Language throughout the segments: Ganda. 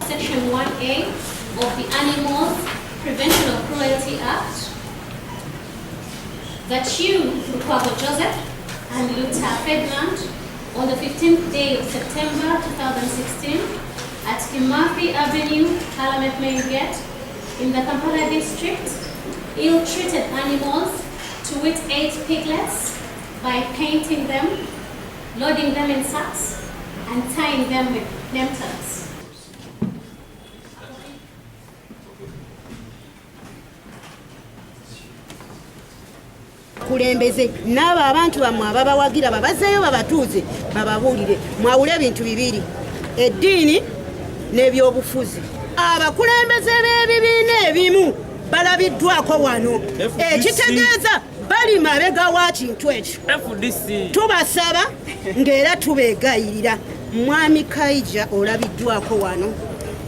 Section 1A of the Animals Prevention of Cruelty Act, that you, Lukwago Joseph and Luther Ferdinand, on the 15th day of September 2016 at Kimathi Avenue, Parliament Main Gate, in the Kampala district, ill-treated animals, to wit 8 piglets, by painting them, loading them in sacks, and tying them with name tags. Kulembeze naba abantu bamwe ababawagira babazeeyo babatuuze bababuulire mwawule ebintu bibiri eddiini n'ebyobufuzi. Abakulembeze b'ebibiina ebimu balabiddwako wano ekitegeeza bali mabega wa kintu ekyo. Tubasaba ng'era tubeegayirira. Mwami Kaija olabiddwako wano,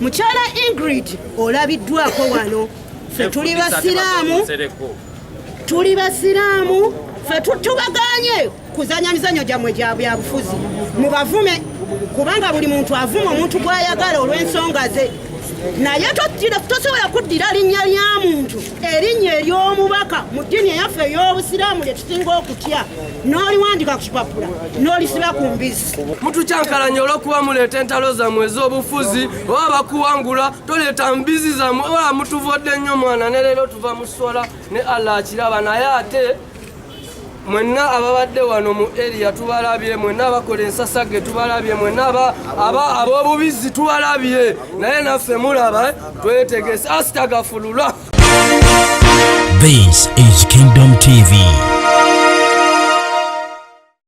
mukyala Ingrid olabiddwako wano. Ffe tuli basiraamu ffe tubaganye kuzanya mizanyo gyammwe gya byabufuzi. Mubavume kubanga buli muntu avuma omuntu gw'ayagala olw'ensonga ze, naye tosobola kuddira linnya lya muntu erinnya ery'omubaka mu ddiini eyaffe ey'obusiraamu lye tusinga okutya n'oliwandika ku kipapula n'olisiba ku mbisi. Mutukyankalanya olw'okuba muleeta entalo zammwe ez'obufuzi oba bakuwangula toleeta mbizi zammwe oba mutuvodde nnyo mwana ne leero tuva mu swala ne Allah akiraba. Naye ate mwenna ababadde wano mu area tubalabye, mwenna abakola ensasage tubalabye, mwenna ab'obubizi tubalabye, naye naffe mulaba twetegese. Astagfirullah. This is Kingdom TV.